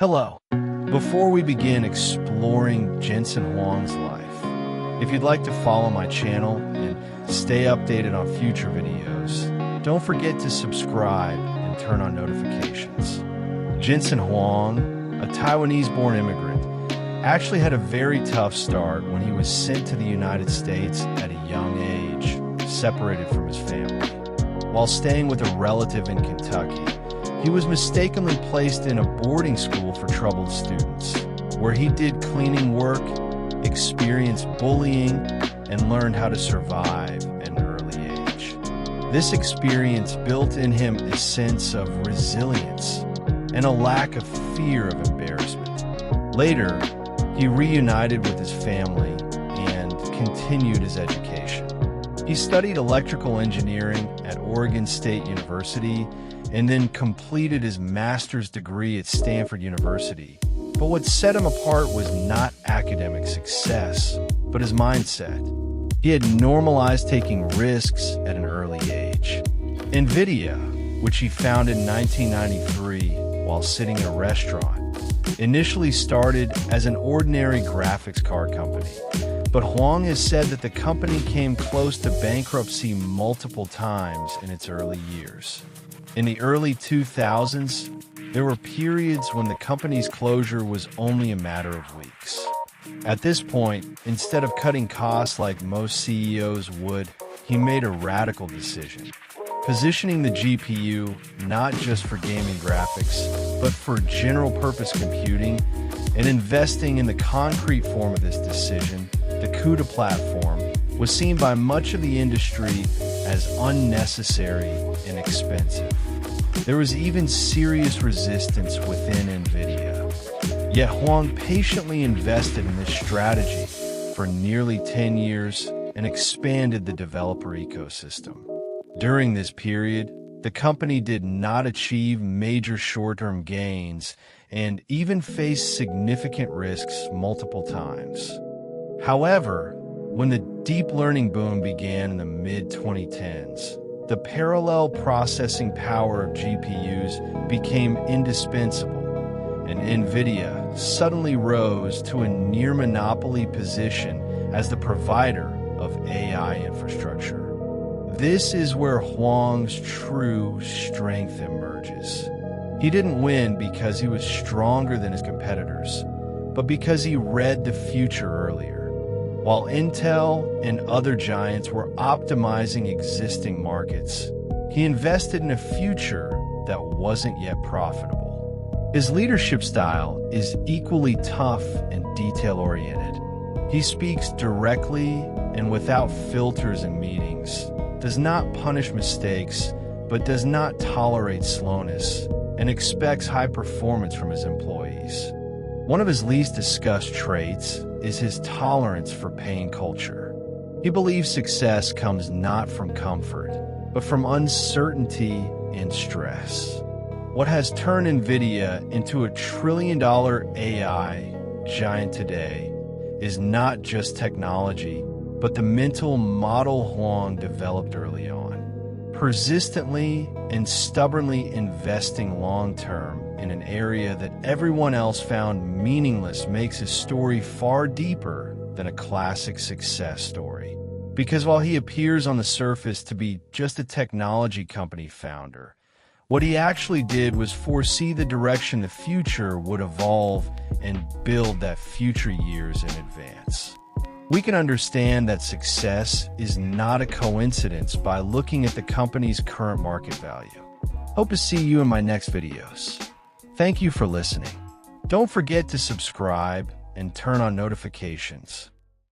Hello. Before we begin exploring Jensen Huang's life, if you'd like to follow my channel and stay updated on future videos, don't forget to subscribe and turn on notifications. Jensen Huang, a Taiwanese-born immigrant, actually had a very tough start when he was sent to the United States at a young age, separated from his family. While staying with a relative in Kentucky, he was mistakenly placed in a boarding school for troubled students, where he did cleaning work, experienced bullying, and learned how to survive at an early age. This experience built in him a sense of resilience and a lack of fear of embarrassment. Later, he reunited with his family and continued his education. He studied electrical engineering at Oregon State University and then completed his master's degree at Stanford University. But what set him apart was not academic success, but his mindset. He had normalized taking risks at an early age. Nvidia, which he founded in 1993 while sitting in a restaurant, initially started as an ordinary graphics card company. But Huang has said that the company came close to bankruptcy multiple times in its early years. In the early 2000s, there were periods when the company's closure was only a matter of weeks. At this point, instead of cutting costs like most CEOs would, he made a radical decision, positioning the GPU not just for gaming graphics, but for general-purpose computing, and investing in the concrete form of this decision. The CUDA platform was seen by much of the industry as unnecessary and expensive. There was even serious resistance within Nvidia. Yet Huang patiently invested in this strategy for nearly 10 years and expanded the developer ecosystem. During this period, the company did not achieve major short-term gains and even faced significant risks multiple times. However, when the deep learning boom began in the mid-2010s, the parallel processing power of GPUs became indispensable, and Nvidia suddenly rose to a near-monopoly position as the provider of AI infrastructure. This is where Huang's true strength emerges. He didn't win because he was stronger than his competitors, but because he read the future earlier. While Intel and other giants were optimizing existing markets, he invested in a future that wasn't yet profitable. His leadership style is equally tough and detail-oriented. He speaks directly and without filters in meetings, does not punish mistakes, but does not tolerate slowness, and expects high performance from his employees. One of his least discussed traits is his tolerance for pain culture. He believes success comes not from comfort, but from uncertainty and stress. What has turned Nvidia into a trillion-dollar AI giant today is not just technology, but the mental model Huang developed early on, persistently and stubbornly investing long-term in an area that everyone else found meaningless makes his story far deeper than a classic success story. Because while he appears on the surface to be just a technology company founder, what he actually did was foresee the direction the future would evolve and build that future years in advance. We can understand that success is not a coincidence by looking at the company's current market value. Hope to see you in my next videos. Thank you for listening. Don't forget to subscribe and turn on notifications.